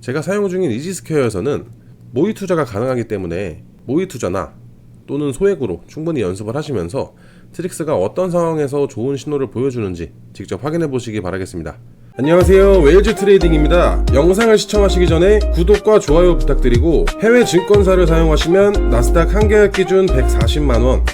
제가 사용 중인 이지스퀘어에서는 모의 투자가 가능하기 때문에 모의 투자나 또는 소액으로 충분히 연습을 하시면서 트릭스가 어떤 상황에서 좋은 신호를 보여주는지 직접 확인해 보시기 바라겠습니다. 안녕하세요, 웨일즈 트레이딩입니다. 영상을 시청하시기 전에 구독과 좋아요 부탁드리고, 해외 증권사를 사용하시면 나스닥 한 계약 기준 140만원,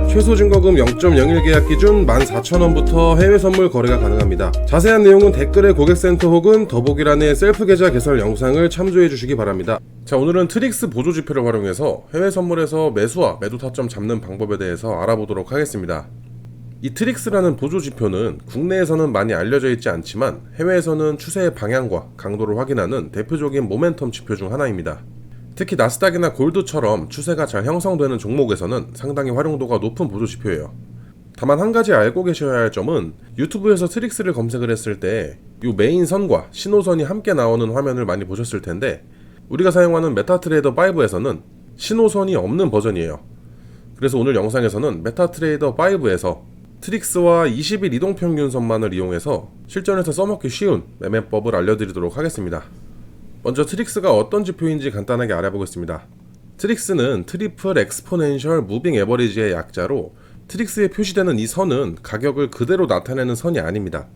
최소 증거금 0.01 계약 기준 14,000원부터 해외 선물 거래가 가능합니다. 자세한 내용은 댓글에 고객센터 혹은 더보기란의 셀프 계좌 개설 영상을 참조해 주시기 바랍니다. 자, 오늘은 트릭스 보조 지표를 활용해서 해외 선물에서 매수와 매도 타점 잡는 방법에 대해서 알아보도록 하겠습니다. 이 트릭스라는 보조 지표는 국내에서는 많이 알려져 있지 않지만 해외에서는 추세의 방향과 강도를 확인하는 대표적인 모멘텀 지표 중 하나입니다. 특히 나스닥이나 골드처럼 추세가 잘 형성되는 종목에서는 상당히 활용도가 높은 보조 지표예요. 다만 한 가지 알고 계셔야 할 점은, 유튜브에서 트릭스를 검색을 했을 때 이 메인 선과 신호선이 함께 나오는 화면을 많이 보셨을 텐데, 우리가 사용하는 메타트레이더 5에서는 신호선이 없는 버전이에요. 그래서 오늘 영상에서는 메타트레이더 5에서 트릭스와 20일 이동평균선만을 이용해서 실전에서 써먹기 쉬운 매매법을 알려드리도록 하겠습니다. 먼저 트릭스가 어떤 지표인지 간단하게 알아보겠습니다. 트릭스는 트리플 엑스포넨셜 무빙 에버리지의 약자로, 트릭스에 표시되는 이 선은 가격을 그대로 나타내는 선이 아닙니다.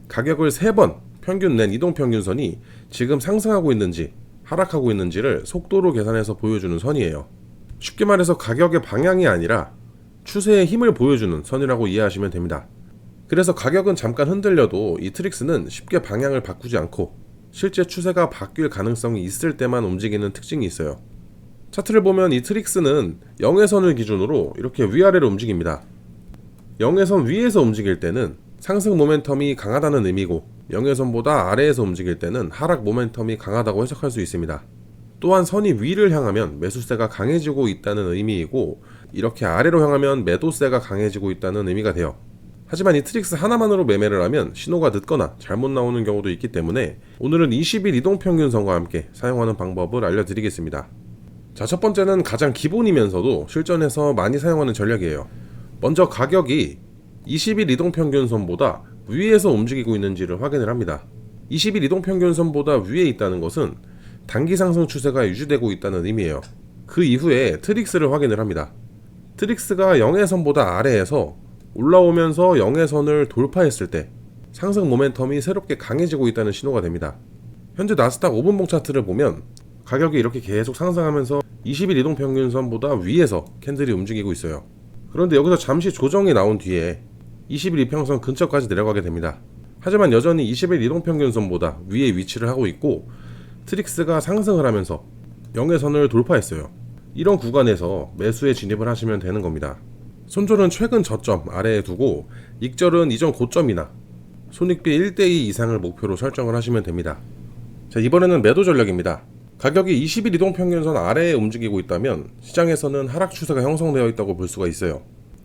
가격을 3번 평균 낸 이동평균선이 지금 상승하고 있는지 하락하고 있는지를 속도로 계산해서 보여주는 선이에요. 쉽게 말해서 가격의 방향이 아니라 추세의 힘을 보여주는 선이라고 이해하시면 됩니다. 그래서 가격은 잠깐 흔들려도 이 트릭스는 쉽게 방향을 바꾸지 않고 실제 추세가 바뀔 가능성이 있을 때만 움직이는 특징이 있어요. 차트를 보면 이 트릭스는 0의 선을 기준으로 이렇게 위아래로 움직입니다. 0의 선 위에서 움직일 때는 상승 모멘텀이 강하다는 의미고, 0의 선보다 아래에서 움직일 때는 하락 모멘텀이 강하다고 해석할 수 있습니다. 또한 선이 위를 향하면 매수세가 강해지고 있다는 의미이고, 이렇게 아래로 향하면 매도세가 강해지고 있다는 의미가 돼요. 하지만 이 트릭스 하나만으로 매매를 하면 신호가 늦거나 잘못 나오는 경우도 있기 때문에 오늘은 20일 이동평균선과 함께 사용하는 방법을 알려드리겠습니다. 자, 첫 번째는 가장 기본이면서도 실전에서 많이 사용하는 전략이에요. 먼저 가격이 20일 이동평균선보다 위에서 움직이고 있는지를 확인을 합니다. 20일 이동평균선보다 위에 있다는 것은 단기 상승 추세가 유지되고 있다는 의미예요. 그 이후에 트릭스를 확인을 합니다. 트릭스가 0의 선보다 아래에서 올라오면서 0의 선을 돌파했을 때 상승 모멘텀이 새롭게 강해지고 있다는 신호가 됩니다. 현재 나스닥 5분봉 차트를 보면 가격이 이렇게 계속 상승하면서 20일 이동평균선보다 위에서 캔들이 움직이고 있어요. 그런데 여기서 잠시 조정이 나온 뒤에 20일 이평선 근처까지 내려가게 됩니다. 하지만 여전히 20일 이동평균선보다 위에 위치를 하고 있고, 트릭스가 상승을 하면서 0의 선을 돌파했어요. 이런 구간에서 매수에 진입을 하시면 되는 겁니다. 손절은 최근 저점 아래에 두고, 익절은 이전 고점이나 손익비 1:2 이상을 목표로 설정을 하시면 됩니다. 자, 이번에는 매도 전략입니다. 가격이 20일 이동평균선 아래에 움직이고 있다면 시장에서는 하락 추세가 형성되어 있다고 볼 수가 있어요.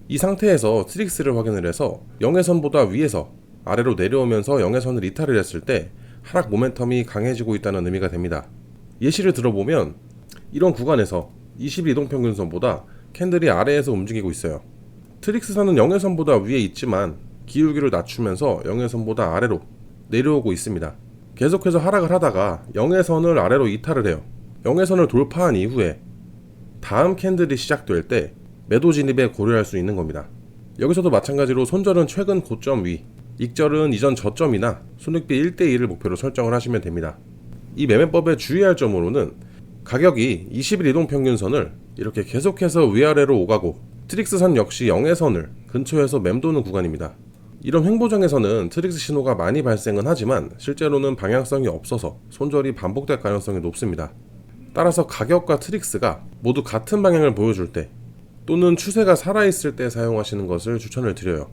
이 상태에서 트릭스를 확인을 해서 0의 선보다 위에서 아래로 내려오면서 0의 선을 이탈을 했을 때 하락 모멘텀이 강해지고 있다는 의미가 됩니다. 예시를 들어보면 이런 구간에서 20일 이동평균선보다 캔들이 아래에서 움직이고 있어요. 트릭스선은 0의 선보다 위에 있지만 기울기를 낮추면서 0의 선보다 아래로 내려오고 있습니다. 계속해서 하락을 하다가 0의 선을 아래로 이탈을 해요. 0의 선을 돌파한 이후에 다음 캔들이 시작될 때 매도 진입에 고려할 수 있는 겁니다. 여기서도 마찬가지로 손절은 최근 고점 위, 익절은 이전 저점이나 손익비 1:2를 목표로 설정을 하시면 됩니다. 이 매매법에 주의할 점으로는 가격이 20일 이동평균선을 이렇게 계속해서 위아래로 오가고, 트릭스선 역시 0의 선을 근처에서 맴도는 구간입니다. 이런 횡보장에서는 트릭스 신호가 많이 발생은 하지만 실제로는 방향성이 없어서 손절이 반복될 가능성이 높습니다. 따라서 가격과 트릭스가 모두 같은 방향을 보여줄 때, 또는 추세가 살아있을 때 사용하시는 것을 추천을 드려요.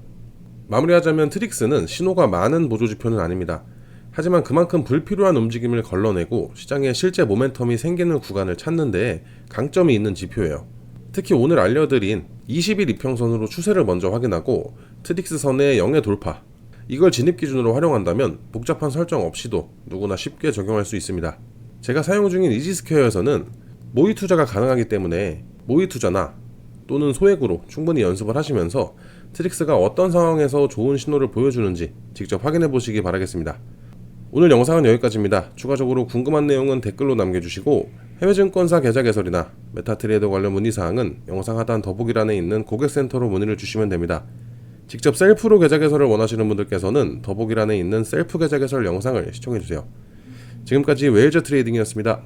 마무리하자면 트릭스는 신호가 많은 보조지표는 아닙니다. 하지만 그만큼 불필요한 움직임을 걸러내고 시장에 실제 모멘텀이 생기는 구간을 찾는 데에 강점이 있는 지표예요. 특히 오늘 알려드린 20일 이평선으로 추세를 먼저 확인하고 트릭스선의 0의 돌파, 이걸 진입 기준으로 활용한다면 복잡한 설정 없이도 누구나 쉽게 적용할 수 있습니다. 제가 사용 중인 이지스퀘어에서는 모의 투자가 가능하기 때문에 모의 투자나 또는 소액으로 충분히 연습을 하시면서 트릭스가 어떤 상황에서 좋은 신호를 보여주는지 직접 확인해 보시기 바라겠습니다. 오늘 영상은 여기까지입니다. 추가적으로 궁금한 내용은 댓글로 남겨주시고 해외증권사 계좌 개설이나 메타트레이더 관련 문의사항은 영상 하단 더보기란에 있는 고객센터로 문의를 주시면 됩니다. 직접 셀프로 계좌 개설을 원하시는 분들께서는 더보기란에 있는 셀프 계좌 개설 영상을 시청해주세요. 지금까지 웨일즈 트레이딩이었습니다.